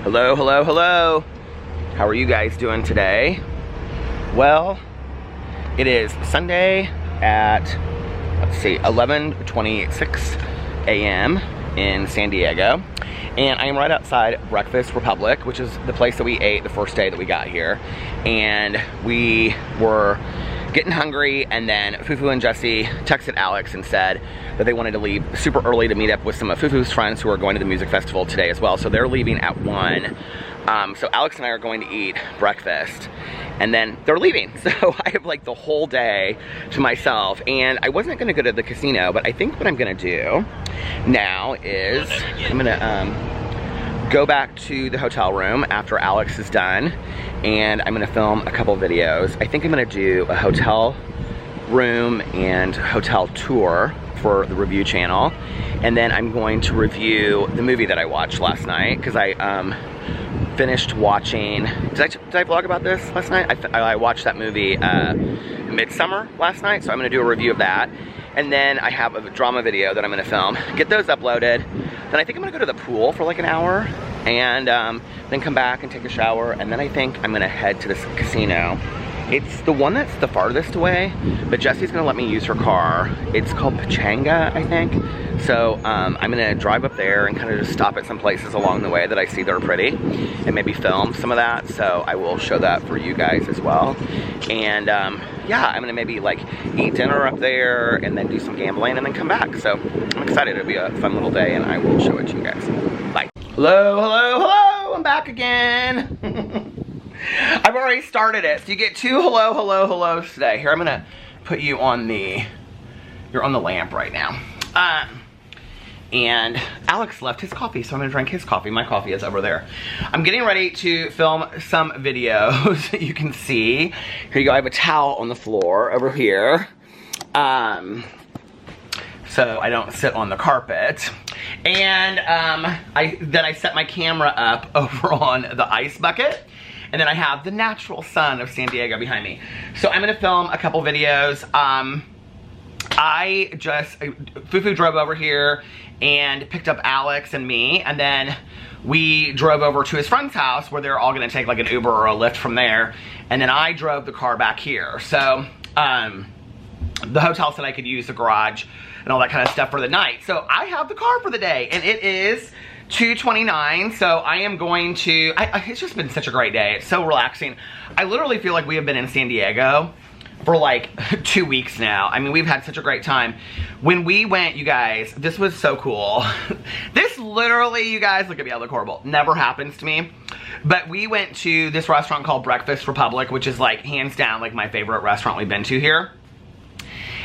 Hello, hello, hello. How are you guys doing today? Well, it is Sunday at, let's see, 11:26 a.m. in San Diego. And I am right outside Breakfast Republic, which is the place that we ate the first day that we got here. And we were getting hungry, and then Fufu and Jesse texted Alex and said that they wanted to leave super early to meet up with some of Fufu's friends who are going to the music festival today as well. So they're leaving at 1. So Alex and I are going to eat breakfast, and then they're leaving. So I have like the whole day to myself, and I wasn't gonna go to the casino, but I think what I'm gonna do now is I'm gonna go back to the hotel room after Alex is done, and I'm gonna film a couple videos. I think I'm gonna do a hotel room and hotel tour for the review channel, and then I'm going to review the movie that I watched last night, because I finished watching, did I vlog about this last night? I watched that movie Midsummer last night, so I'm gonna do a review of that. And then I have a drama video that I'm gonna film, get those uploaded. Then I think I'm gonna go to the pool for like an hour, and then come back and take a shower, and then I think I'm gonna head to this casino. It's the one that's the farthest away, but Jesse's gonna let me use her car. It's called Pachanga, I think. So I'm gonna drive up there and kind of just stop at some places along the way that I see that are pretty, and maybe film some of that. So I will show that for you guys as well. And yeah, I'm gonna maybe like eat dinner up there and then do some gambling and then come back. So I'm excited. It'll be a fun little day, and I will show it to you guys. Bye. Hello, hello, hello, I'm back again. I've already started it, so you get 2 hello, hello, hellos today. Here, I'm gonna put you on you're on the lamp right now. And Alex left his coffee, so I'm gonna drink his coffee. My coffee is over there. I'm getting ready to film some videos that you can see. Here you go, I have a towel on the floor over here. So I don't sit on the carpet. And then I set my camera up over on the ice bucket. And then I have the natural sun of San Diego behind me. So I'm gonna film a couple videos. Fufu drove over here and picked up Alex and me, and then we drove over to his friend's house where they're all gonna take like an Uber or a Lyft from there. And then I drove the car back here. So the hotel said I could use the garage and all that kind of stuff for the night. So I have the car for the day, and it is 2:29, so I am going to, it's just been such a great day. It's so relaxing. I literally feel like we have been in San Diego for like 2 weeks now. I mean, we've had such a great time. When we went, you guys, this was so cool. This literally, you guys, look at me, I look horrible. Never happens to me. But we went to this restaurant called Breakfast Republic, which is like hands down like my favorite restaurant we've been to here.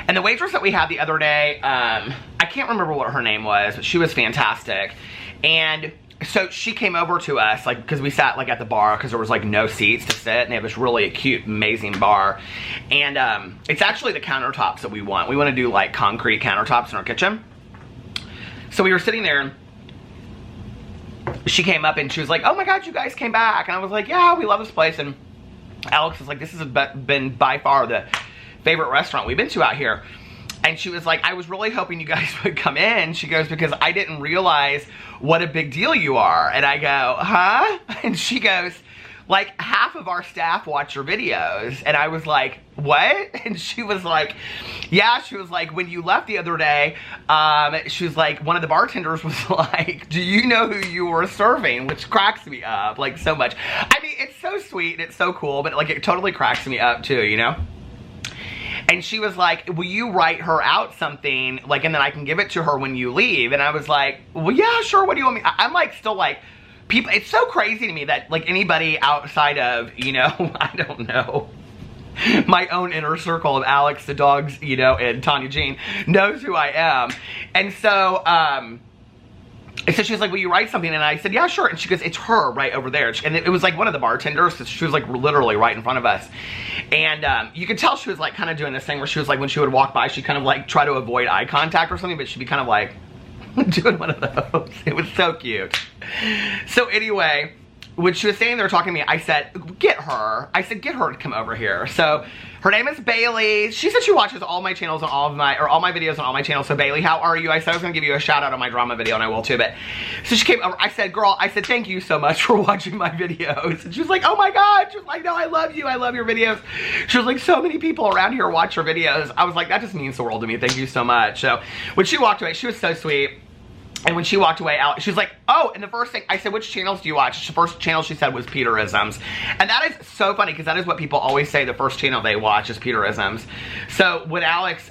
And the waitress that we had the other day, I can't remember what her name was, but she was fantastic. And so she came over to us, like, because we sat like at the bar because there was like no seats to sit, and they have this really cute, amazing bar. And it's actually the countertops that we want. We want to do like concrete countertops in our kitchen. So we were sitting there, and she came up and she was like, "Oh my God, you guys came back." And I was like, "Yeah, we love this place." And Alex was like, "This has been by far the favorite restaurant we've been to out here." And she was like, "I was really hoping you guys would come in." She goes, "Because I didn't realize what a big deal you are." And I go, "Huh?" And she goes, "Like half of our staff watch your videos." And I was like, "What?" And she was like, "Yeah." She was like, "When you left the other day," she was like, one of the bartenders was like, "Do you know who you were serving?" Which cracks me up like so much. I mean, it's so sweet and it's so cool, but like it totally cracks me up too, you know? And she was like, "Will you write her out something, like, and then I can give it to her when you leave?" And I was like, "Well, yeah, sure, what do you want me?" I'm like, still like, people, it's so crazy to me that like anybody outside of, you know, I don't know, my own inner circle of Alex, the dogs, you know, and Tanya Jean knows who I am. And so, so she was like, "Will you write something?" And I said, "Yeah, sure." And she goes, "It's her right over there." And it was like one of the bartenders. So she was like literally right in front of us. And you could tell she was like kind of doing this thing where she was like, when she would walk by, she'd kind of like try to avoid eye contact or something, but she'd be kind of like doing one of those. It was so cute. So anyway, when she was standing there talking to me, I said, get her. I said, get her to come over here. So her name is Bailey. She said she watches all my channels and all my videos on all my channels. So Bailey, how are you? I said I was gonna give you a shout out on my drama video, and I will too, but so she came over. I said, girl, I said, thank you so much for watching my videos. And she was like, oh my God. She was like, no, I love you. I love your videos. She was like, so many people around here watch your videos. I was like, that just means the world to me. Thank you so much. So when she walked away, she was so sweet. And when she walked away out, she was like, oh, and the first thing, I said, which channels do you watch? The first channel she said was Peterisms. And that is so funny, because that is what people always say, the first channel they watch is Peterisms. So when Alex,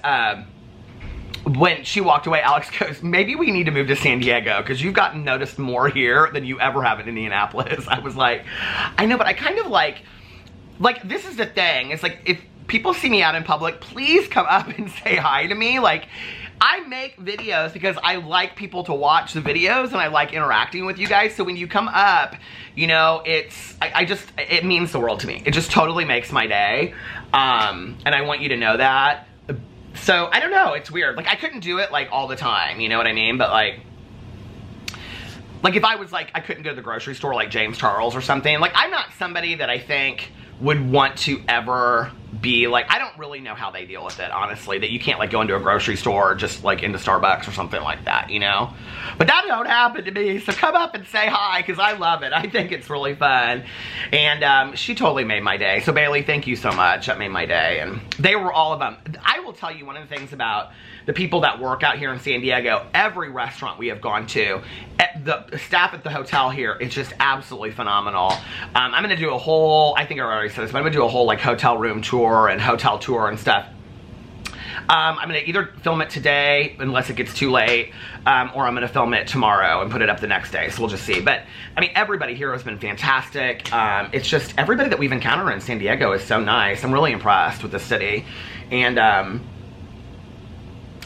when she walked away, Alex goes, maybe we need to move to San Diego, because you've gotten noticed more here than you ever have in Indianapolis. I was like, I know, but I kind of like, this is the thing. It's like, if people see me out in public, please come up and say hi to me. Like, I make videos because I like people to watch the videos and I like interacting with you guys. So when you come up, you know, it means the world to me. It just totally makes my day. And I want you to know that. So I don't know, it's weird. Like, I couldn't do it like all the time, you know what I mean? But like if I was like, I couldn't go to the grocery store like James Charles or something. Like, I'm not somebody that I think would want to ever be like, I don't really know how they deal with it, honestly, that you can't like go into a grocery store or just like into Starbucks or something like that, you know? But that don't happen to me, so come up and say hi, because I love it. I think it's really fun. And she totally made my day. So Bailey, thank you so much. That made my day. And they were all of them. I will tell you one of the things about the people that work out here in San Diego, every restaurant we have gone to, the staff at the hotel here, it's just absolutely phenomenal. I'm gonna do a whole, I think I already said this, but I'm gonna do a whole like hotel room tour and hotel tour and stuff. I'm gonna either film it today, unless it gets too late, or I'm gonna film it tomorrow and put it up the next day, so we'll just see. But, I mean, everybody here has been fantastic. It's just, everybody that we've encountered in San Diego is so nice. I'm really impressed with the city. And,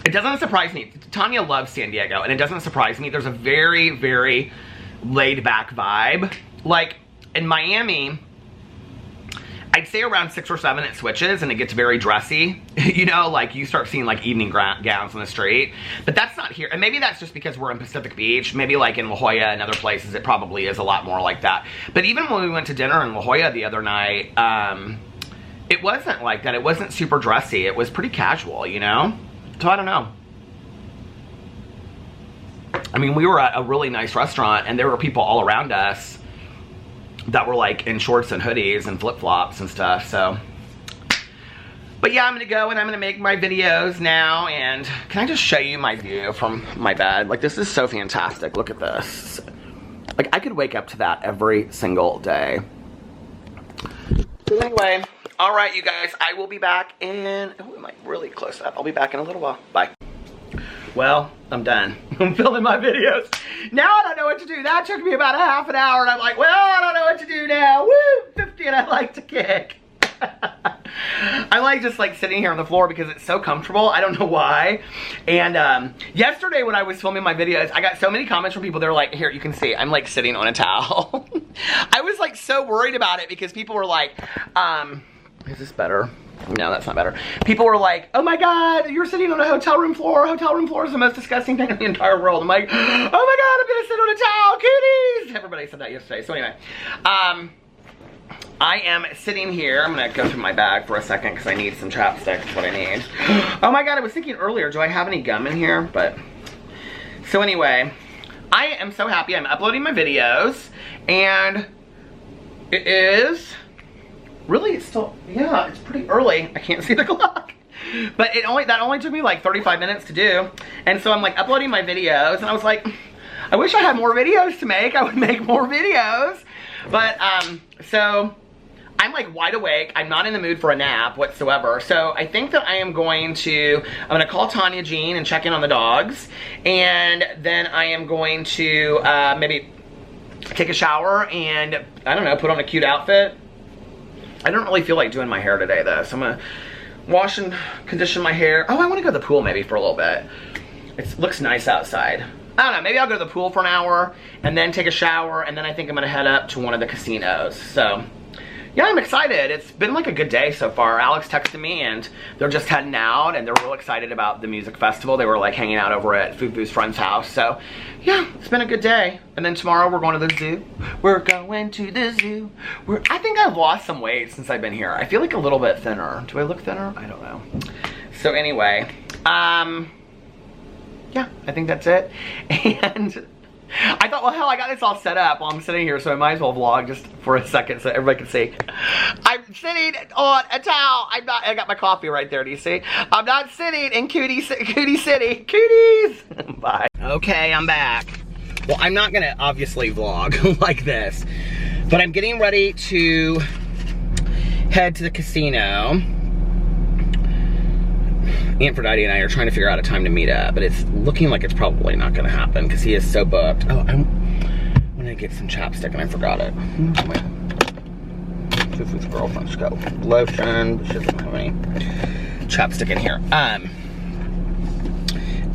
it doesn't surprise me. Tanya loves San Diego, and it doesn't surprise me. There's a very, very laid-back vibe. Like, in Miami, I'd say around 6 or 7 it switches and it gets very dressy. You know, like you start seeing like evening gowns on the street. But that's not here. And maybe that's just because we're in Pacific Beach. Maybe like in La Jolla and other places it probably is a lot more like that. But even when we went to dinner in La Jolla the other night, it wasn't like that. It wasn't super dressy. It was pretty casual, you know? So I don't know. I mean, we were at a really nice restaurant and there were people all around us that were like in shorts and hoodies and flip-flops and stuff, so. But yeah, I'm gonna go and I'm gonna make my videos now. And can I just show you my view from my bed? Like, this is so fantastic. Look at this. Like, I could wake up to that every single day. So anyway, all right, you guys, I will be back in, oh, am I really close up? I'll be back in a little while. Bye. Well, I'm done. I'm filming my videos. Now I don't know what to do. That took me about a half an hour, and I'm like, well, I don't know what to do now. Woo, 50, and I like to kick. I like just like sitting here on the floor because it's so comfortable. I don't know why. And yesterday when I was filming my videos, I got so many comments from people. They're like, here, you can see, I'm like sitting on a towel. I was like so worried about it because people were like, is this better? No, that's not better. People were like, oh my God, you're sitting on a hotel room floor. Hotel room floor is the most disgusting thing in the entire world. I'm like, oh my God, I'm gonna sit on a towel, cooties. Everybody said that yesterday. So anyway, I am sitting here. I'm gonna go through my bag for a second because I need some chapstick. That's what I need. Oh my God, I was thinking earlier, do I have any gum in here? But, so anyway, I am so happy. I'm uploading my videos and it is, really, it's still, yeah, it's pretty early. I can't see the clock. But that only took me like 35 minutes to do. And so I'm like uploading my videos and I was like, I wish I had more videos to make. I would make more videos. But, so I'm like wide awake. I'm not in the mood for a nap whatsoever. So I think that I'm going to call Tanya Jean and check in on the dogs. And then I am going to maybe take a shower and, I don't know, put on a cute outfit. I don't really feel like doing my hair today though, so I'm gonna wash and condition my hair. Oh, I wanna go to the pool maybe for a little bit. It looks nice outside. I don't know, maybe I'll go to the pool for an hour and then take a shower, and then I think I'm gonna head up to one of the casinos. So yeah, I'm excited. It's been like a good day so far. Alex texted me and they're just heading out and they're real excited about the music festival. They were like hanging out over at Fufu's friend's house. So yeah, it's been a good day. And then tomorrow we're going to the zoo. We're going to the zoo. I think I've lost some weight since I've been here. I feel like a little bit thinner. Do I look thinner? I don't know. So anyway, yeah, I think that's it. And I thought, well, hell, I got this all set up while I'm sitting here, so I might as well vlog just for a second so everybody can see. I'm sitting on a towel. I got my coffee right there, do you see? I'm not sitting in Cootie City. Cooties! Bye. Okay, I'm back. Well, I'm not gonna obviously vlog like this, but I'm getting ready to head to the casino. Aphrodite and I are trying to figure out a time to meet up, but it's looking like it's probably not gonna happen because he is so booked. Oh, I'm gonna get some chapstick and I forgot it. Fufu's girlfriend, just got lotion, but she doesn't have any chapstick in here.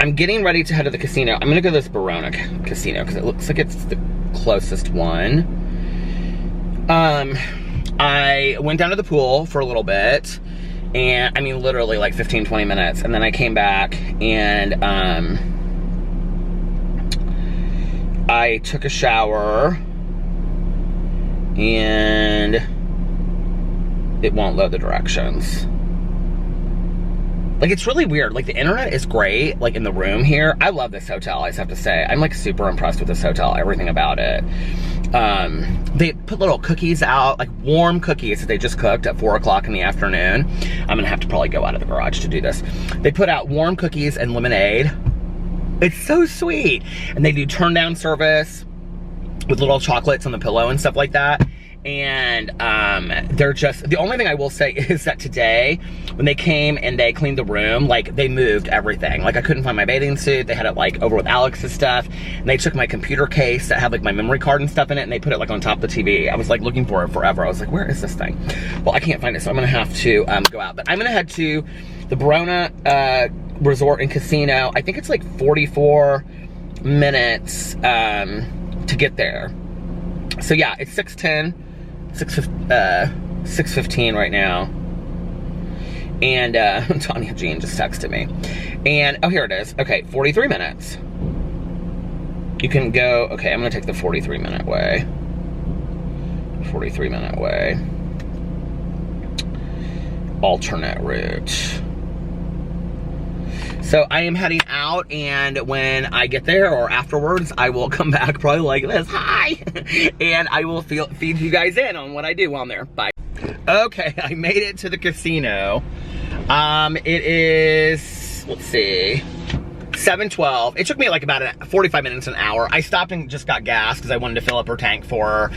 I'm getting ready to head to the casino. I'm gonna go to this Verona casino because it looks like it's the closest one. I went down to the pool for a little bit. And I mean, literally like 15-20 minutes. And then I came back and I took a shower and it won't load the directions. Like, it's really weird. Like, the internet is great, like, in the room here. I love this hotel, I just have to say. I'm, like, super impressed with this hotel, everything about it. They put little cookies out, like, warm cookies that they just cooked at 4 o'clock in the afternoon. I'm gonna have to probably go out of the garage to do this. They put out warm cookies and lemonade. It's so sweet. And they do turn-down service with little chocolates on the pillow and stuff like that. And they're just, the only thing I will say is that today, when they came and they cleaned the room, like, they moved everything. Like, I couldn't find my bathing suit. They had it, like, over with Alex's stuff. And they took my computer case that had, like, my memory card and stuff in it, and they put it, like, on top of the TV. I was, like, looking for it forever. I was like, where is this thing? Well, I can't find it, so I'm gonna have to go out. But I'm gonna head to the Verona Resort and Casino. I think it's, like, 44 minutes to get there. So, yeah, it's 6:15 right now. And Tanya Jean just texted me. And, oh, here it is. Okay, 43 minutes. You can go, okay, I'm gonna take the 43-minute way. 43-minute way. Alternate route. So I am heading out, and when I get there or afterwards, I will come back probably like this, hi, and I will feed you guys in on what I do while I'm there. Bye. Okay, I made it to the casino. It is, let's see, 7:12. It took me like about 45 minutes, an hour. I stopped and just got gas because I wanted to fill up her tank for her.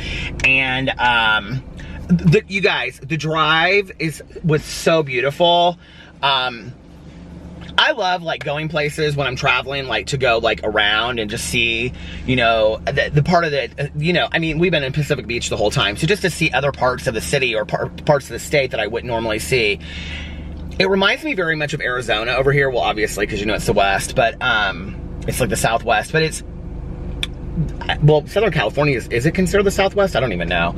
And you guys, the drive was so beautiful. I love, like, going places when I'm traveling, like, to go, like, around and just see, you know, the part of the, you know, I mean, we've been in Pacific Beach the whole time, so just to see other parts of the city or parts of the state that I wouldn't normally see. It reminds me very much of Arizona over here, well, obviously, because, you know, it's the West, but, it's like the Southwest, but it's, well, Southern California, is it considered the Southwest? I don't even know.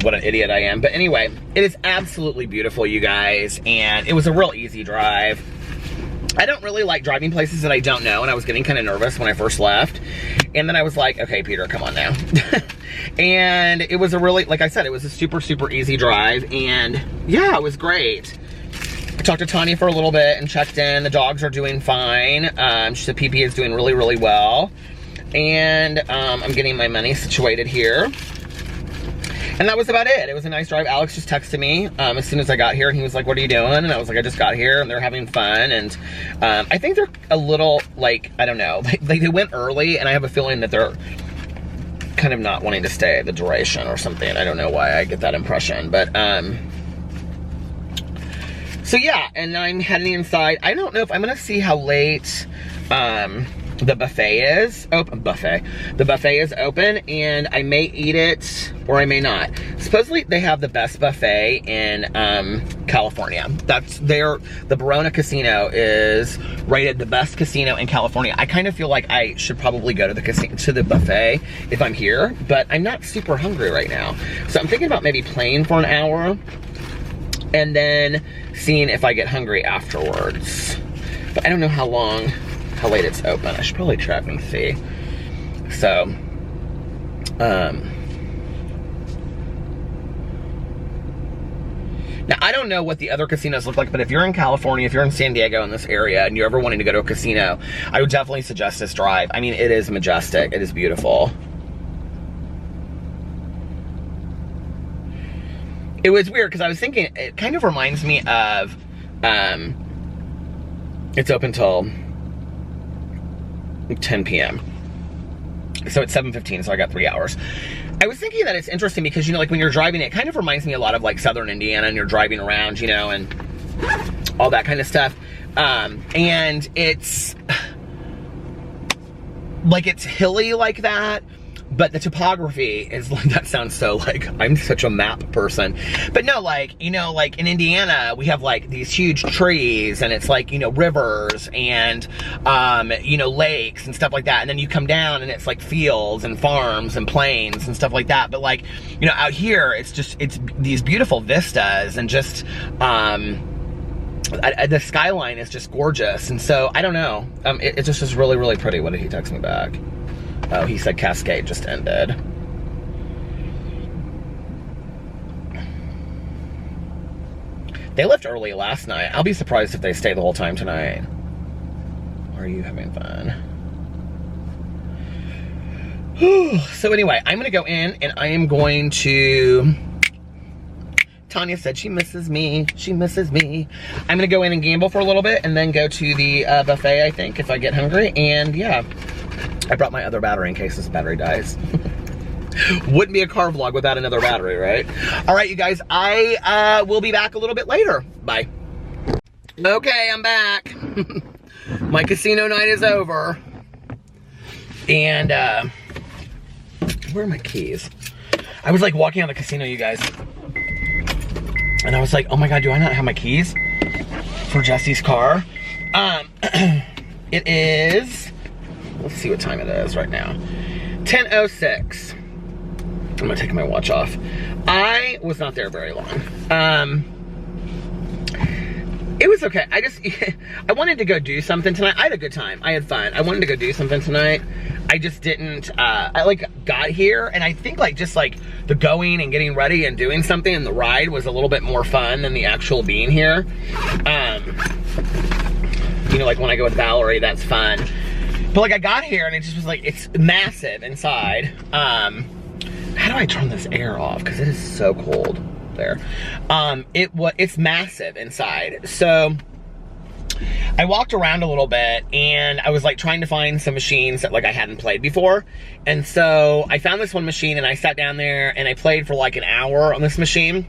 What an idiot I am. But anyway, it is absolutely beautiful, you guys, and it was a real easy drive. I don't really like driving places that I don't know, and I was getting kind of nervous when I first left. And then I was like, okay, Peter, come on now. And it was a really, like I said, it was a super, super easy drive. And yeah, it was great. I talked to Tanya for a little bit and checked in. The dogs are doing fine. She said PP is doing really, really well. And I'm getting my money situated here. And that was about it. It was a nice drive. Alex just texted me as soon as I got here, and he was like, what are you doing? And I was like, I just got here, and they're having fun. And I think they're a little, like, I don't know, like they went early, and I have a feeling that they're kind of not wanting to stay the duration or something. I don't know why I get that impression. But, so yeah, and I'm heading inside. I don't know if I'm going to see how late the buffet is. The buffet is open, and I may eat it or I may not. Supposedly they have the best buffet in California. The Verona Casino is rated the best casino in California. I kind of feel like I should probably go to the buffet if I'm here, but I'm not super hungry right now. So I'm thinking about maybe playing for an hour and then seeing if I get hungry afterwards. But I don't know how late it's open. I should probably check and see. So, now I don't know what the other casinos look like, but if you're in California, if you're in San Diego in this area, and you're ever wanting to go to a casino, I would definitely suggest this drive. I mean, it is majestic. It is beautiful. It was weird because I was thinking, it kind of reminds me of, it's open till 10 p.m. So it's 7:15, so I got 3 hours. I was thinking that it's interesting because, you know, like when you're driving, it kind of reminds me a lot of like Southern Indiana, and you're driving around, you know, and all that kind of stuff. And it's like, it's hilly like that, but the topography is like, that sounds so like, I'm such a map person. But no, like, you know, like in Indiana, we have like these huge trees, and it's like, you know, rivers and, you know, lakes and stuff like that. And then you come down and it's like fields and farms and plains and stuff like that. But like, you know, out here, it's these beautiful vistas, and just, the skyline is just gorgeous. And so, I don't know, it just is really, really pretty. What did he text me back? Oh, he said Cascade just ended. They left early last night. I'll be surprised if they stay the whole time tonight. Are you having fun? So anyway, I'm gonna go in and I am going to... Tanya said she misses me. She misses me. I'm gonna go in and gamble for a little bit and then go to the buffet, I think, if I get hungry. And yeah. I brought my other battery in case this battery dies. Wouldn't be a car vlog without another battery, right? All right, you guys, I will be back a little bit later. Bye. Okay, I'm back. My casino night is over. And, where are my keys? I was like walking out of the casino, you guys. And I was like, oh my God, do I not have my keys for Jesse's car? It is... Let's see what time it is right now. 10:06. I'm gonna take my watch off. I was not there very long. It was okay. I wanted to go do something tonight. I had a good time. I had fun. I wanted to go do something tonight. I just didn't, I like got here, and I think like just like the going and getting ready and doing something and the ride was a little bit more fun than the actual being here. You know, like when I go with Valerie, that's fun. But like I got here and it just was like, it's massive inside. How do I turn this air off? Because it is so cold there. It's massive inside. So I walked around a little bit and I was like trying to find some machines that like I hadn't played before. And so I found this one machine and I sat down there and I played for like an hour on this machine.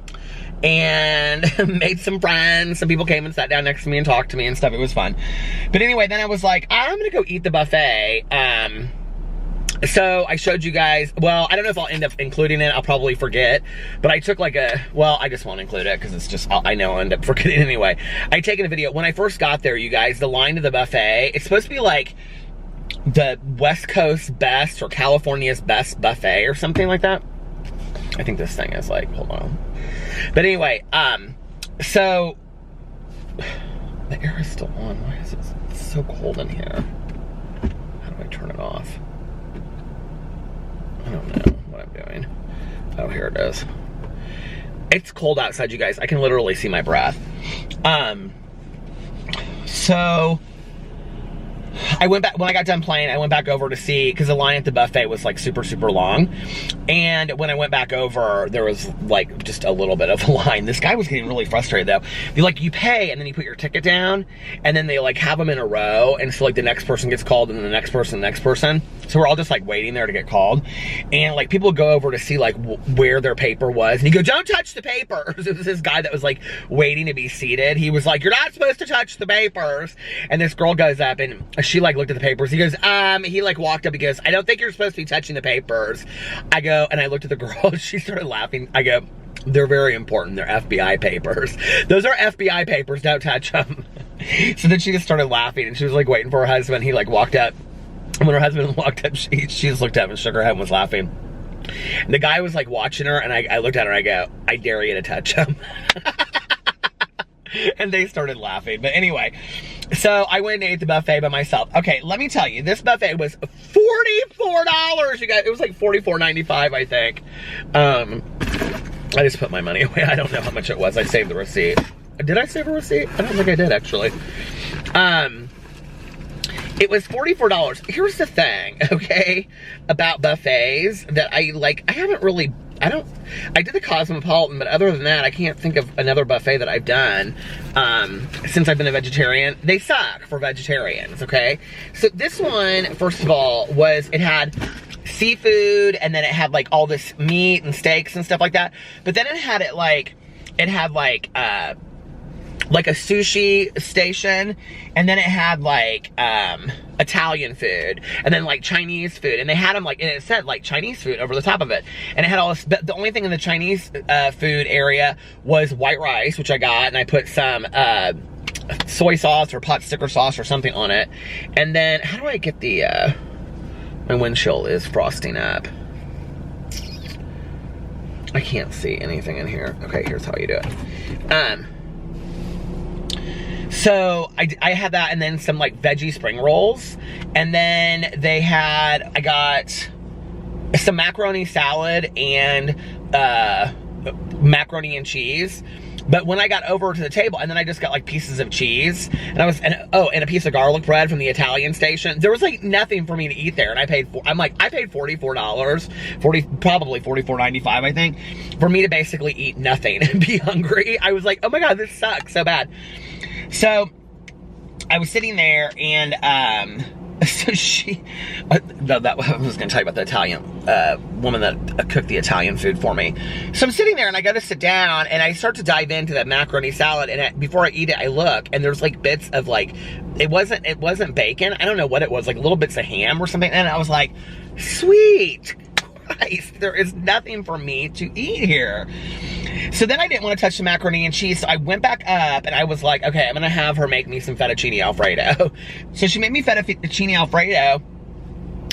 And made some friends. Some people came and sat down next to me and talked to me and stuff. It was fun. But anyway, then I was like, I'm gonna go eat the buffet. So I showed you guys, well, I don't know if I'll end up including it. I'll probably forget. But I took like well, I just won't include it because it's just, I know I'll end up forgetting anyway. I'd taken a video. When I first got there, you guys, the line to the buffet, it's supposed to be like the West Coast best or California's best buffet or something like that. I think this thing is like, hold on. But anyway, so the air is still on. Why is it so cold in here? How do I turn it off? I don't know what I'm doing. Oh, here it is. It's cold outside, you guys. I can literally see my breath. So I went back, when I got done playing, I went back over to see, because the line at the buffet was like super, super long. And when I went back over, there was like just a little bit of a line. This guy was getting really frustrated though. You pay and then you put your ticket down and then they like have them in a row. And so like the next person gets called and then the next person. So we're all just like waiting there to get called. And like people go over to see like where their paper was. And he goes, don't touch the papers. It was this guy that was like waiting to be seated. He was like, you're not supposed to touch the papers. And this girl goes up and she like like looked at the papers. He goes, he like walked up, he goes, I don't think you're supposed to be touching the papers. I go, and I looked at the girl, she started laughing. I go, they're very important, they're FBI papers. Those are FBI papers, don't touch them. So then she just started laughing, and she was like waiting for her husband. He like walked up, and when her husband walked up, she just looked up and shook her head and was laughing. And the guy was like watching her, and I looked at her and I go, I dare you to touch him. And they started laughing. But anyway, so I went and ate the buffet by myself. Okay, let me tell you, this buffet was $44, you guys. It was like $44.95, I think. I just put my money away. I don't know how much it was. I saved the receipt. Did I save a receipt? I don't think I did, actually. It was $44. Here's the thing, okay, about buffets that I haven't really, I did the Cosmopolitan, but other than that, I can't think of another buffet that I've done since I've been a vegetarian. They suck for vegetarians, okay? So this one, first of all, it had seafood, and then it had like all this meat and steaks and stuff like that. But then it had like a sushi station, and then it had like Italian food, and then like Chinese food, and they had them like, and it said like Chinese food over the top of it, and it had all this. But the only thing in the Chinese food area was white rice, which I got, and I put some soy sauce or pot sticker sauce or something on it. And then how do I get the my windshield is frosting up. I can't see anything in here. Okay, here's how you do it. So I had that, and then some like veggie spring rolls, and then I got some macaroni salad and macaroni and cheese. But when I got over to the table, and then I just got like pieces of cheese, and and a piece of garlic bread from the Italian station. There was like nothing for me to eat there, and I paid $44, probably $44.95, I think, for me to basically eat nothing and be hungry. I was like, oh my God, this sucks so bad. So I was sitting there, and so I was going to tell you about the Italian woman that cooked the Italian food for me. So I'm sitting there, and I go to sit down, and I start to dive into that macaroni salad, and before I eat it, I look, and there's like bits of like, it wasn't bacon, I don't know what it was, like little bits of ham or something, and I was like, sweet Christ, there is nothing for me to eat here. So then I didn't want to touch the macaroni and cheese, so I went back up, and I was like, okay, I'm gonna have her make me some fettuccine Alfredo. So she made me fettuccine Alfredo,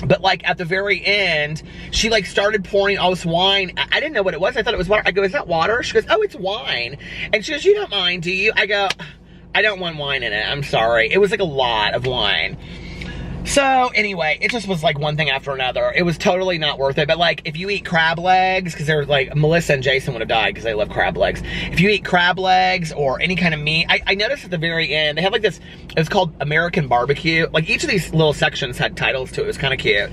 but like at the very end, she like started pouring all this wine. I didn't know what it was. I thought it was water. I go, is that water? She goes, oh, it's wine. And she goes, you don't mind, do you? I go, I don't want wine in it, I'm sorry. It was like a lot of wine. So anyway, it just was like one thing after another. It was totally not worth it. But like, if you eat crab legs, because they're like, Melissa and Jason would have died because they love crab legs. If you eat crab legs or any kind of meat, I noticed at the very end, they have like this, it's called American barbecue. Like each of these little sections had titles to it. It was kind of cute.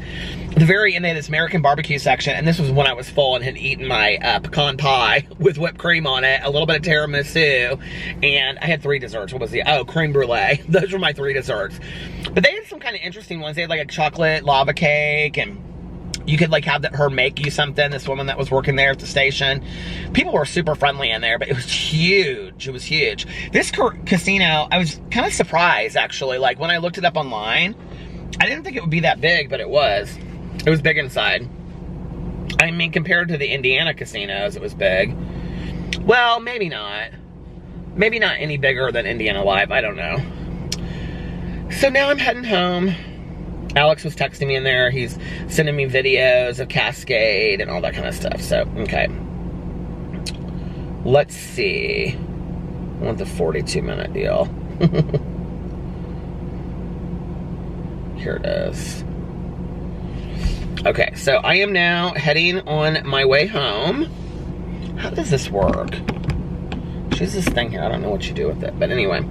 At the very end, they had this American barbecue section, and this was when I was full and had eaten my pecan pie with whipped cream on it, a little bit of tiramisu, and I had 3 desserts. What was creme brulee. Those were my 3 desserts. But they had some kind of interesting ones. They had like a chocolate lava cake, and you could like have her make you something, this woman that was working there at the station. People were super friendly in there, but it was huge. It was huge. This casino, I was kind of surprised, actually. Like, when I looked it up online, I didn't think it would be that big, but it was. It was big inside. I mean, compared to the Indiana casinos, it was big. Well, maybe not. Maybe not any bigger than Indiana Live, I don't know. So now I'm heading home. Alex was texting me in there. He's sending me videos of Cascade and all that kind of stuff. So, okay. Let's see. I want the 42-minute deal. Here it is. Okay, so I am now heading on my way home. How does this work? There's this thing here. I don't know what you do with it. But anyway.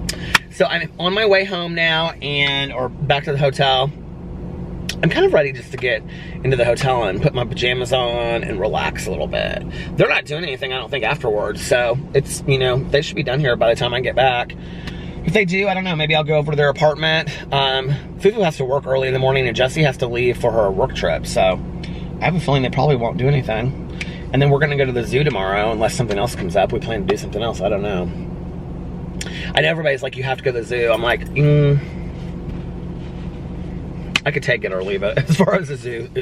So I'm on my way home now, or back to the hotel. I'm kind of ready just to get into the hotel and put my pajamas on and relax a little bit. They're not doing anything, I don't think, afterwards. So it's, they should be done here by the time I get back. If they do, I don't know, maybe I'll go over to their apartment. Fufu has to work early in the morning, and Jessie has to leave for her work trip. So I have a feeling they probably won't do anything. And then we're gonna go to the zoo tomorrow, unless something else comes up. We plan to do something else, I don't know. I know everybody's like, you have to go to the zoo. I'm like, I could take it or leave it as far as the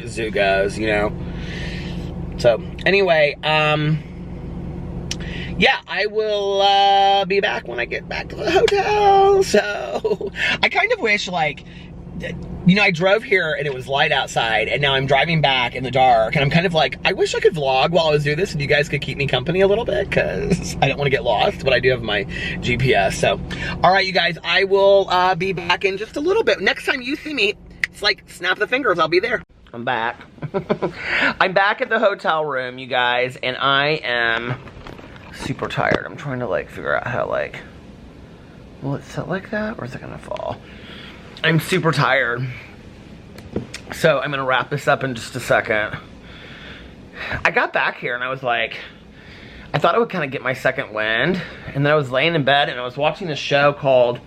zoo goes, you know. So anyway, yeah, I will be back when I get back to the hotel. So I kind of wish, like, you know, I drove here and it was light outside, and now I'm driving back in the dark, and I'm kind of like, I wish I could vlog while I was doing this and you guys could keep me company a little bit, because I don't want to get lost, but I do have my GPS. So, all right, you guys, I will be back in just a little bit. Next time you see me, it's like, snap the fingers, I'll be there. I'm back. I'm back at the hotel room, you guys, and I am super tired. I'm trying to, like, figure out how, like, will it sit like that, or is it gonna fall? I'm super tired. So I'm gonna wrap this up in just a second. I got back here and I was like, I thought I would kind of get my second wind, and then I was laying in bed and I was watching this show called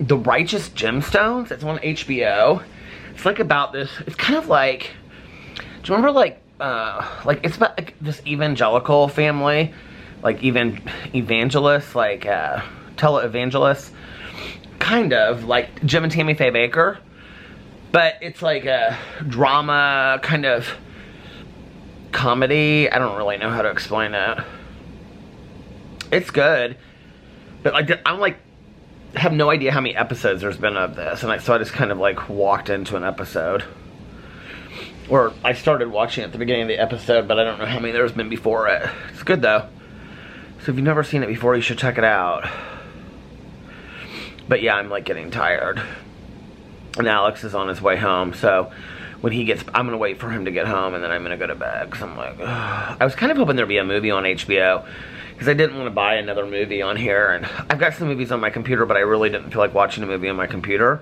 The Righteous Gemstones. It's on HBO. It's like about this, it's kind of like, do you remember like it's about like this evangelical family, like evangelists, like televangelists, kind of like Jim and Tammy Faye Baker, but it's like a drama kind of comedy. I don't really know how to explain it. It's good, but like I'm like have no idea how many episodes there's been of this, and so I just kind of like walked into an episode, or I started watching it at the beginning of the episode, but I don't know how many there's been before it. It's good though, so if you've never seen it before, you should check it out. But yeah, I'm like getting tired. And Alex is on his way home, so when he gets, I'm gonna wait for him to get home, and then I'm gonna go to bed, because I'm like, ugh. I was kind of hoping there'd be a movie on HBO, because I didn't want to buy another movie on here, and I've got some movies on my computer, but I really didn't feel like watching a movie on my computer.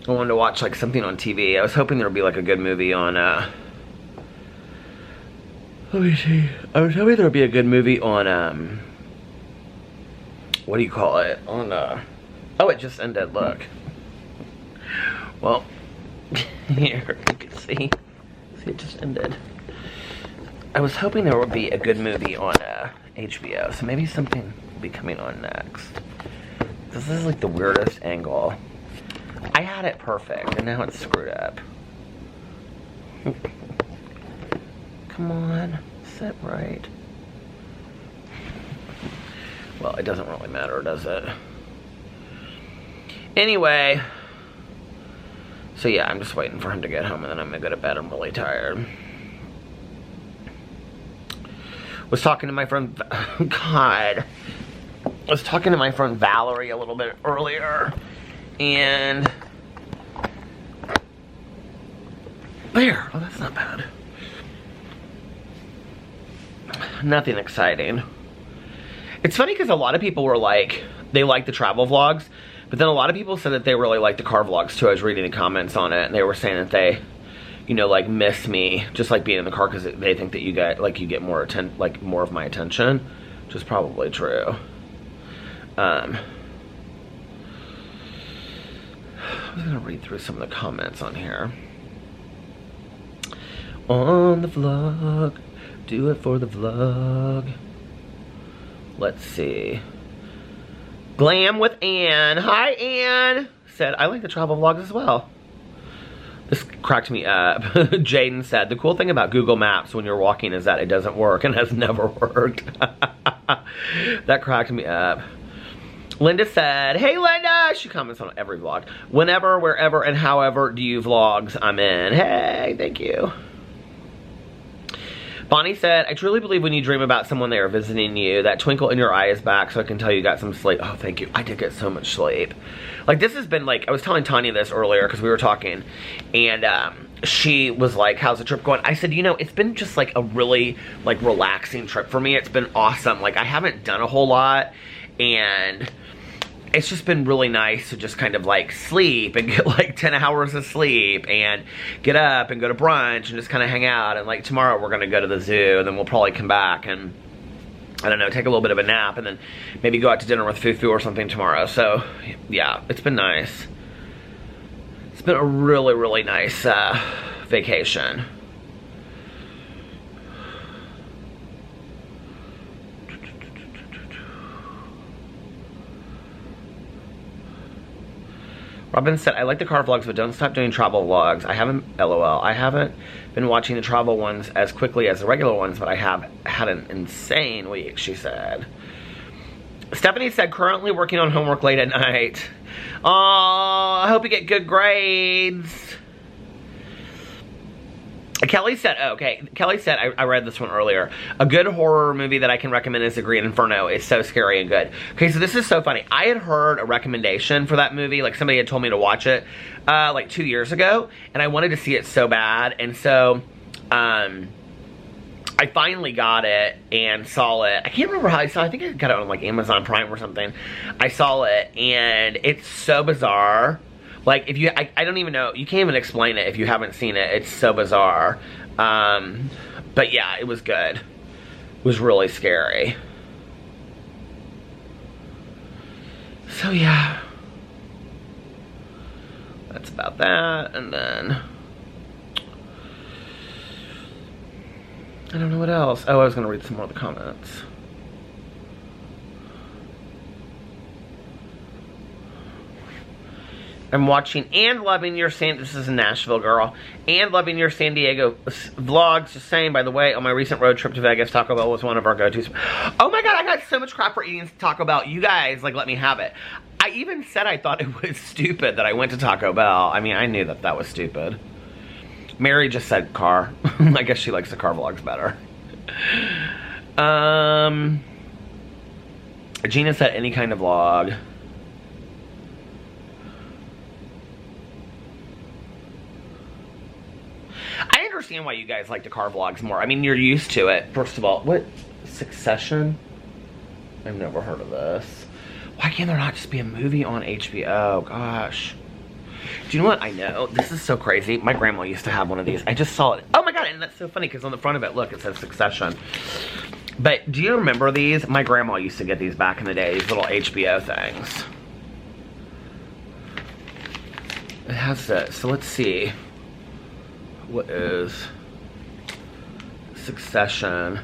I wanted to watch like something on TV. I was hoping there'd be like a good movie on, let me see. I was hoping there'd be a good movie on, what do you call it? On, oh, it just ended, look. Well, here, you can see. See, it just ended. I was hoping there would be a good movie on HBO, so maybe something will be coming on next. This is like the weirdest angle. I had it perfect, and now it's screwed up. Come on, sit right. Well, it doesn't really matter, does it? Anyway, so yeah, I'm just waiting for him to get home, and then I'm gonna go to bed. I'm really tired. Was talking to my friend, God, I was talking to my friend Valerie a little bit earlier, and there, oh, that's not bad. Nothing exciting. It's funny because a lot of people were like, they like the travel vlogs, but then a lot of people said that they really like the car vlogs too. I was reading the comments on it, and they were saying that they, you know, like miss me, just like being in the car, because they think that you get more more of my attention, which is probably true. I was gonna read through some of the comments on here. On the vlog, do it for the vlog. Let's see. Glam with Ann. Hi, Ann. Said, I like the travel vlogs as well. This cracked me up. Jaden said, the cool thing about Google Maps when you're walking is that it doesn't work and has never worked. That cracked me up. Linda said, hey, Linda. She comments on every vlog. Whenever, wherever, and however do you vlogs, I'm in. Hey, thank you. Bonnie said, I truly believe when you dream about someone they are visiting you, that twinkle in your eye is back, so I can tell you got some sleep. Oh, thank you. I did get so much sleep. Like, this has been, like, I was telling Tanya this earlier because we were talking, and she was like, how's the trip going? I said, you know, it's been just, like, a really, like, relaxing trip for me. It's been awesome. Like, I haven't done a whole lot, and it's just been really nice to just kind of like sleep and get like 10 hours of sleep and get up and go to brunch and just kind of hang out. And like tomorrow we're gonna go to the zoo, and then we'll probably come back and, I don't know, take a little bit of a nap, and then maybe go out to dinner with Fufu or something tomorrow. So yeah, it's been nice. It's been a really, really nice vacation. Robin said, I like the car vlogs, but don't stop doing travel vlogs. I haven't, LOL, I haven't been watching the travel ones as quickly as the regular ones, but I have had an insane week, she said. Stephanie said, currently working on homework late at night. Oh, I hope you get good grades. Kelly said, oh, okay, Kelly said, I read this one earlier. A good horror movie that I can recommend is The Green Inferno. It's so scary and good. Okay, so this is so funny. I had heard a recommendation for that movie. Like, somebody had told me to watch it, like 2 years ago. And I wanted to see it so bad. And so, I finally got it and saw it. I can't remember how I saw it. I think I got it on, like, Amazon Prime or something. I saw it, and it's so bizarre. Like, if you, I don't even know, you can't even explain it if you haven't seen it. It's so bizarre. But yeah, it was good. It was really scary. So yeah. That's about that. And then, I don't know what else. Oh, I was gonna read some more of the comments. I'm watching and loving your this is a Nashville girl, and loving your San Diego vlogs. Just saying, by the way, on my recent road trip to Vegas, Taco Bell was one of our go-tos. Oh my God, I got so much crap for eating Taco Bell. You guys, like, let me have it. I even said I thought it was stupid that I went to Taco Bell. I mean, I knew that that was stupid. Mary just said car. I guess she likes the car vlogs better. Gina said any kind of vlog. I understand why you guys like the car vlogs more. I mean, you're used to it. First of all, what? Succession? I've never heard of this. Why can't there not just be a movie on HBO? Gosh. Do you know what I know? This is so crazy. My grandma used to have one of these. I just saw it. Oh my God, and that's so funny because on the front of it, look, it says Succession. But do you remember these? My grandma used to get these back in the day, these little HBO things. It has this. So let's see. What is Succession?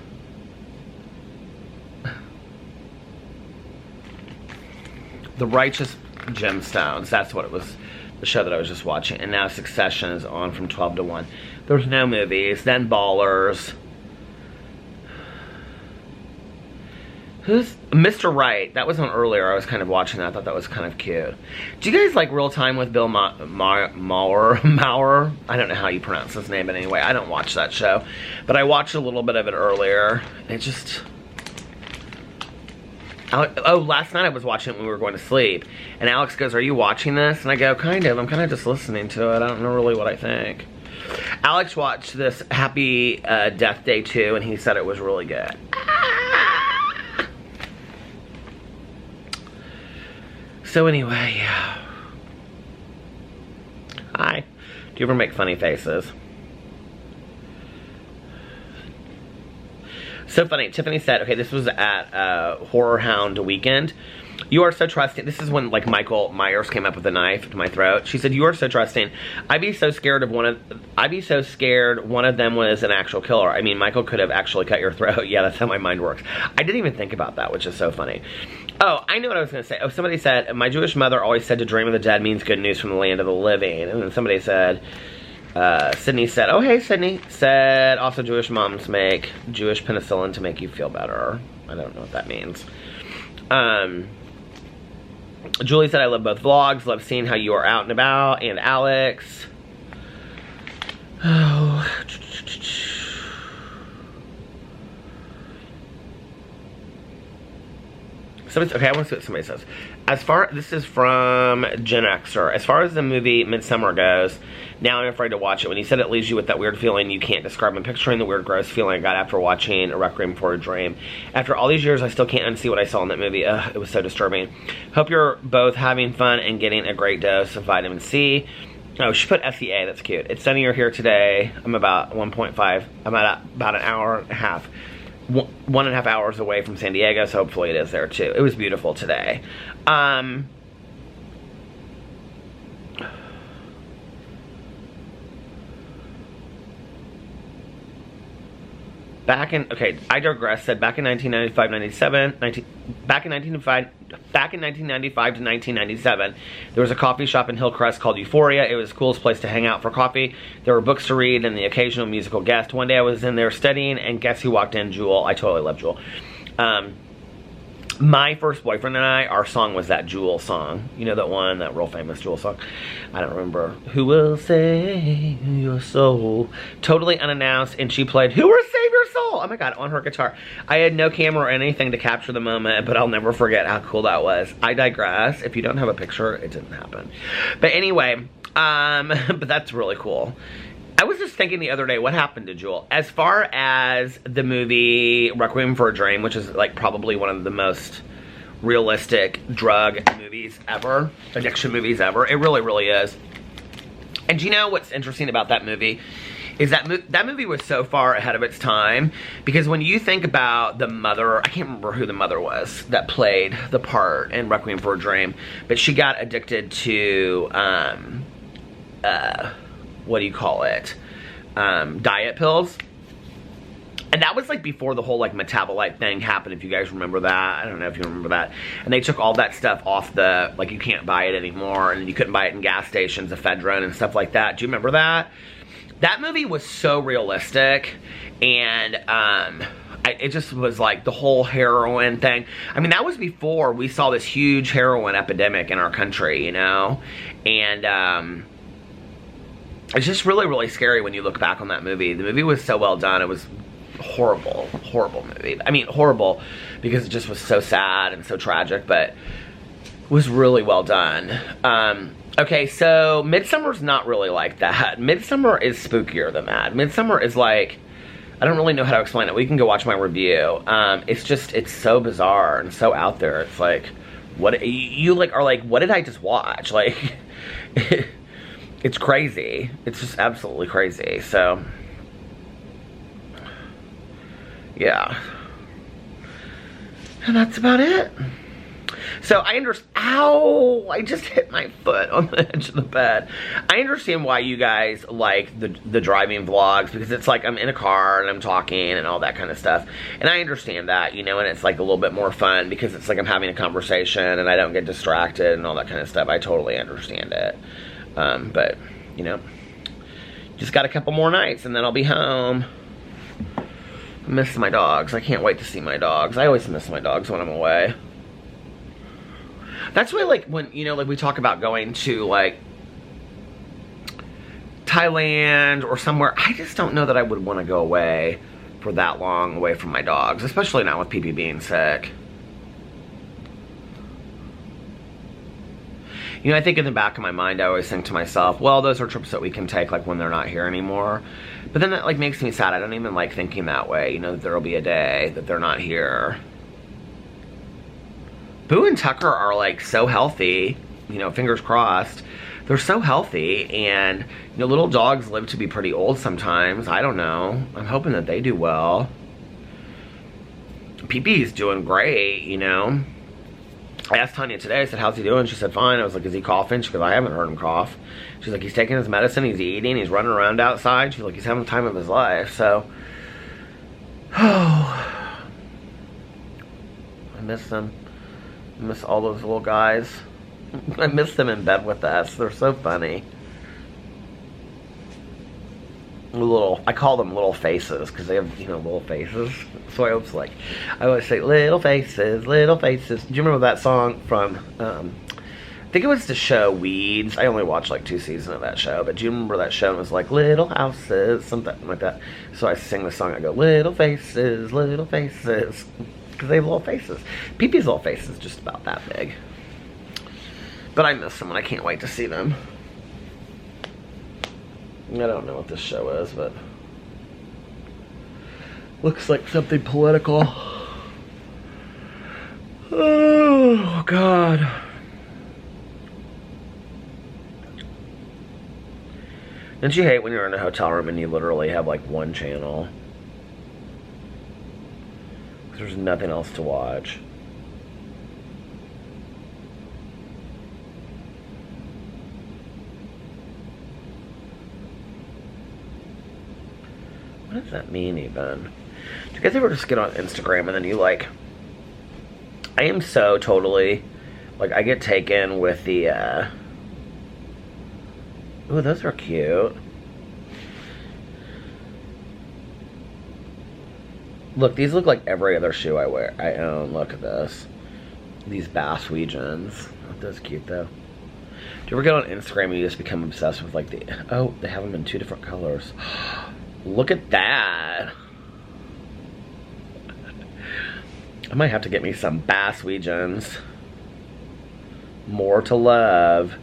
The Righteous Gemstones. That's what it was. The show that I was just watching. And now Succession is on from 12 to 1. There's no movies. Then Ballers. Who's Mr. Right? That was on earlier. I was kind of watching that. I thought that was kind of cute. Do you guys like Real Time with Bill Maher? I don't know how you pronounce his name, but anyway, I don't watch that show. But I watched a little bit of it earlier. It just... Oh, last night I was watching it when we were going to sleep. And Alex goes, are you watching this? And I go, kind of. I'm kind of just listening to it. I don't know really what I think. Alex watched this Happy Death Day 2, and he said it was really good. So anyway, hi. Do you ever make funny faces? So funny. Tiffany said, okay, this was at Horror Hound weekend. You are so trusting. This is when, like, Michael Myers came up with a knife to my throat. She said, you are so trusting. I'd be so scared one of them was an actual killer. I mean, Michael could have actually cut your throat. Yeah, that's how my mind works. I didn't even think about that, which is so funny. Oh, I know what I was going to say. Oh, somebody said, my Jewish mother always said to dream of the dead means good news from the land of the living. And then somebody said, Sydney said, oh, hey, Sydney. Said, also Jewish moms make Jewish penicillin to make you feel better. I don't know what that means. Julie said, I love both vlogs. Love seeing how you are out and about. And Alex. Oh. Okay, I want to see what somebody says. This is from Gen Xer. As far as the movie Midsummer goes, now I'm afraid to watch it. When you said it leaves you with that weird feeling you can't describe. I'm picturing the weird, gross feeling I got after watching A Requiem for a Dream. After all these years, I still can't unsee what I saw in that movie. Ugh, it was so disturbing. Hope you're both having fun and getting a great dose of vitamin C. Oh, she put SEA. That's cute. It's sunnier here today. I'm about 1.5. I'm at about an hour and a half. 1.5 hours away from San Diego, so hopefully it is there too. It was beautiful today. Okay, I digress. Said back in 1995, 97, back in 1995 to 1997, there was a coffee shop in Hillcrest called Euphoria. It was the coolest place to hang out for coffee. There were books to read and the occasional musical guest. One day I was in there studying, and guess who walked in? Jewel. I totally love Jewel. My first boyfriend and I, our song was that Jewel song. You know that one, that real famous Jewel song? I don't remember. Who will save your soul? Totally unannounced, and she played Who will save your soul? Oh my god, on her guitar. I had no camera or anything to capture the moment, but I'll never forget how cool that was. I digress. If you don't have a picture, it didn't happen. But anyway, but that's really cool. I was just thinking the other day, what happened to Jewel? As far as the movie Requiem for a Dream, which is like probably one of the most realistic drug movies ever, addiction movies ever. It really, really is. And do you know what's interesting about that movie? Is that that movie was so far ahead of its time, because when you think about the mother, I can't remember who the mother was that played the part in Requiem for a Dream, but she got addicted to, what do you call it? Diet pills. And that was like before the whole like metabolite thing happened, if you guys remember that. I don't know if you remember that. And they took all that stuff off the, like you can't buy it anymore, and you couldn't buy it in gas stations, ephedrine and stuff like that. Do you remember that? That movie was so realistic, and it just was like the whole heroin thing. I mean, that was before we saw this huge heroin epidemic in our country, you know? And it's just really, really scary when you look back on that movie. The movie was so well done. It was horrible, horrible movie. I mean, horrible because it just was so sad and so tragic, but it was really well done. Okay, so Midsummer's not really like that. Midsummer is spookier than that. Midsummer is like, I don't really know how to explain it. We can go watch my review. It's just, it's so bizarre and so out there. It's like, what, you like are like, what did I just watch? Like, it's crazy. It's just absolutely crazy. So, yeah. And that's about it. So I understand, ow, I just hit my foot on the edge of the bed. I understand why you guys like the driving vlogs, because it's like I'm in a car and I'm talking and all that kind of stuff. And I understand that, you know, and it's like a little bit more fun because it's like I'm having a conversation and I don't get distracted and all that kind of stuff. I totally understand it. But, you know, just got a couple more nights and then I'll be home. I miss my dogs. I can't wait to see my dogs. I always miss my dogs when I'm away. That's why, like, when, you know, like, we talk about going to, like, Thailand or somewhere, I just don't know that I would want to go away for that long away from my dogs, especially not with PP being sick. You know, I think in the back of my mind, I always think to myself, well, those are trips that we can take, like, when they're not here anymore. But then that, like, makes me sad. I don't even like thinking that way, you know, that there'll be a day that they're not here. Boo and Tucker are like so healthy, you know, fingers crossed. They're so healthy, and, you know, little dogs live to be pretty old sometimes. I don't know. I'm hoping that they do well. PP is doing great, you know. I asked Tanya today, I said, how's he doing? She said, fine. I was like, is he coughing? She goes, I haven't heard him cough. She's like, he's taking his medicine, he's eating, he's running around outside. She's like, he's having the time of his life, so. Oh, I miss them. I miss all those little guys. I miss them in bed with us. They're so funny. I call them little faces because they have, you know, little faces. So I always say, little faces, little faces. Do you remember that song from, I think it was the show Weeds. I only watched like 2 seasons of that show, but do you remember that show? It was like, little houses, something like that. So I sing the song, I go, little faces, little faces. Because they have little faces. PP-'s little face is just about that big. But I miss them and I can't wait to see them. I don't know what this show is, but looks like something political. Oh, God. Don't you hate when you're in a hotel room and you literally have like one channel? There's nothing else to watch. What is that mean even? Do you guys ever just get on Instagram and then you like, I am so totally, like I get taken with the, ooh, those are cute. Look, these look like every other shoe I own. Look at this. These Bass Weegens. Aren't those cute though? Do you ever get on Instagram and you just become obsessed with like the, oh, they have them in 2 different colors. Look at that. I might have to get me some Bass Weegens. More to love.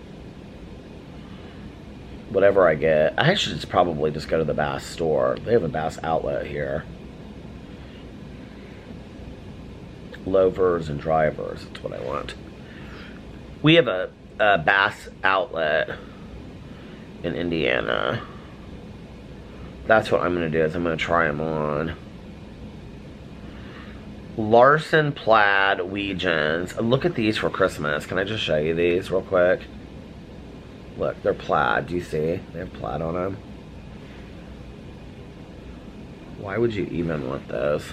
Whatever I get. I should just probably just go to the Bass store. They have a Bass outlet here. Loafers and drivers. That's what I want. We have a Bass outlet in Indiana. That's what I'm going to do is I'm going to try them on. Larson plaid Weegens. Look at these for Christmas. Can I just show you these real quick? Look, they're plaid. Do you see? They have plaid on them. Why would you even want those?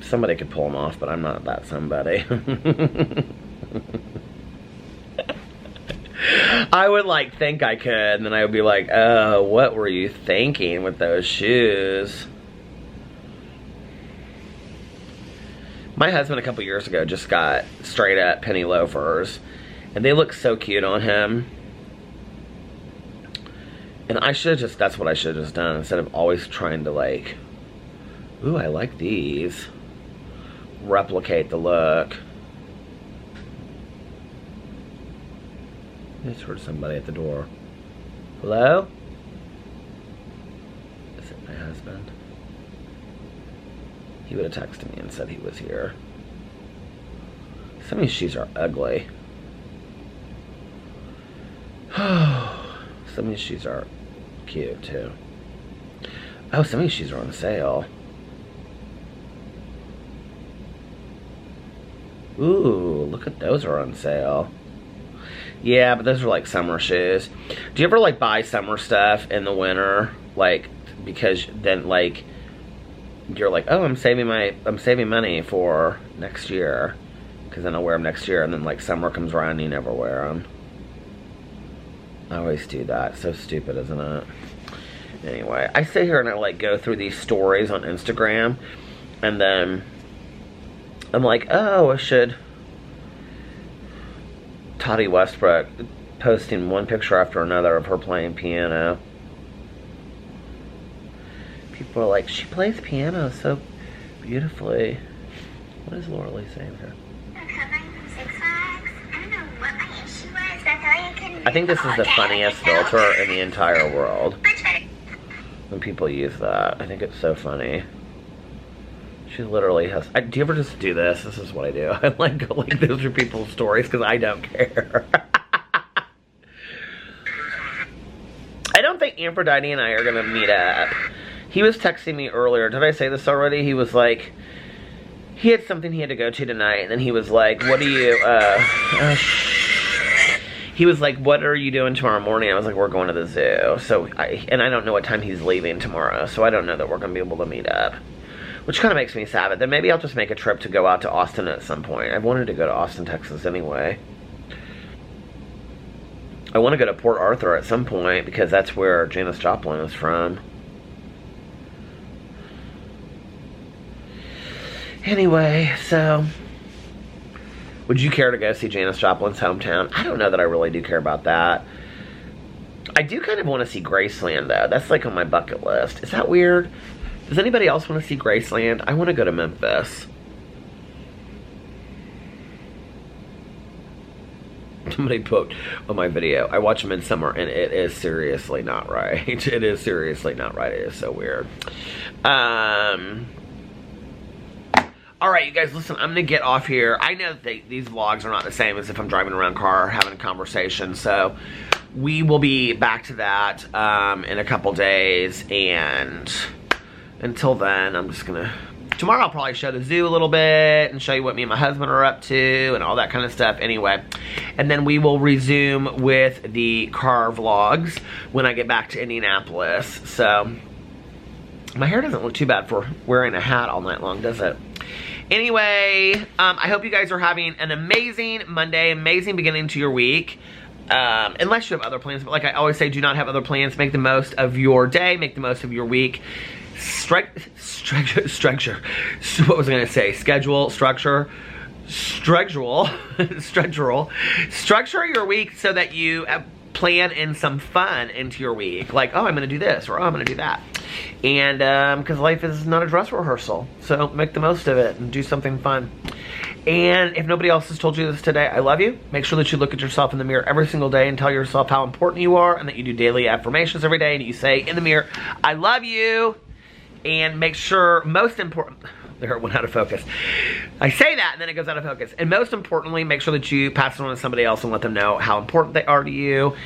Somebody could pull them off, but I'm not that somebody. I would like think I could, and then I would be like, oh, what were you thinking with those shoes? My husband a couple years ago just got straight up penny loafers, and they look so cute on him. And I should just, that's what I should have just done instead of always trying to like, ooh, I like these. Replicate the look. I just heard somebody at the door. Hello? Is it my husband? He would have texted me and said he was here. Some of these shoes are ugly. Some of these shoes are cute too. Oh, some of these shoes are on sale. Ooh, look at those are on sale. Yeah, but those are like summer shoes. Do you ever like buy summer stuff in the winter? Like, because then like, you're like, oh, I'm saving money for next year. Because then I'll wear them next year. And then like summer comes around and you never wear them. I always do that. So stupid, isn't it? Anyway, I sit here and I like go through these stories on Instagram. And then I'm like, oh, I should. Toddy Westbrook posting one picture after another of her playing piano. People are like, she plays piano so beautifully. What is Laura Lee saying here? I think this is the funniest filter in the entire world. When people use that. I think it's so funny. She literally has... do you ever just do this? This is what I do. I like go like those are people's stories because I don't care. I don't think Aphrodite and I are going to meet up. He was texting me earlier. Did I say this already? He was like... He had something he had to go to tonight. And then he was like, what do you... he was like, what are you doing tomorrow morning? I was like, we're going to the zoo. So, and I don't know what time he's leaving tomorrow. So I don't know that we're going to be able to meet up. Which kind of makes me sad, but then maybe I'll just make a trip to go out to Austin at some point. I've wanted to go to Austin, Texas anyway. I want to go to Port Arthur at some point because that's where Janis Joplin is from. Anyway, so... Would you care to go see Janis Joplin's hometown? I don't know that I really do care about that. I do kind of want to see Graceland, though. That's like on my bucket list. Is that weird? Does anybody else want to see Graceland? I want to go to Memphis. Somebody put on my video, I watch Midsummer and it is seriously not right. It is seriously not right. It is so weird. Alright, you guys, listen, I'm going to get off here. I know that these vlogs are not the same as if I'm driving around a car having a conversation, so we will be back to that in a couple days, and until then, I'm just going to... Tomorrow I'll probably show the zoo a little bit and show you what me and my husband are up to and all that kind of stuff anyway. And then we will resume with the car vlogs when I get back to Indianapolis. So, My hair doesn't look too bad for wearing a hat all night long, does it? Anyway, I hope you guys are having an amazing Monday, amazing beginning to your week. Unless you have other plans, but like I always say, do not have other plans. Make the most of your day, make the most of your week. Structure. What was I gonna say? Schedule, structure, structure your week so that you plan in some fun into your week. Like, oh, I'm gonna do this, or oh, I'm gonna do that. And because life is not a dress rehearsal, so make the most of it and do something fun. And if nobody else has told you this today, I love you. Make sure that you look at yourself in the mirror every single day and tell yourself how important you are, and that you do daily affirmations every day, and you say in the mirror, I love you. And make sure, most important, there it went out of focus. I say that and then it goes out of focus. And most importantly, make sure that you pass it on to somebody else and let them know how important they are to you.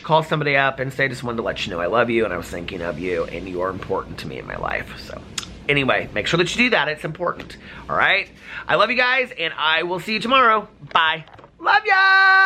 Call somebody up and say, just wanted to let you know I love you and I was thinking of you and you are important to me in my life. So anyway, make sure that you do that. It's important. All right. I love you guys and I will see you tomorrow. Bye. Love ya.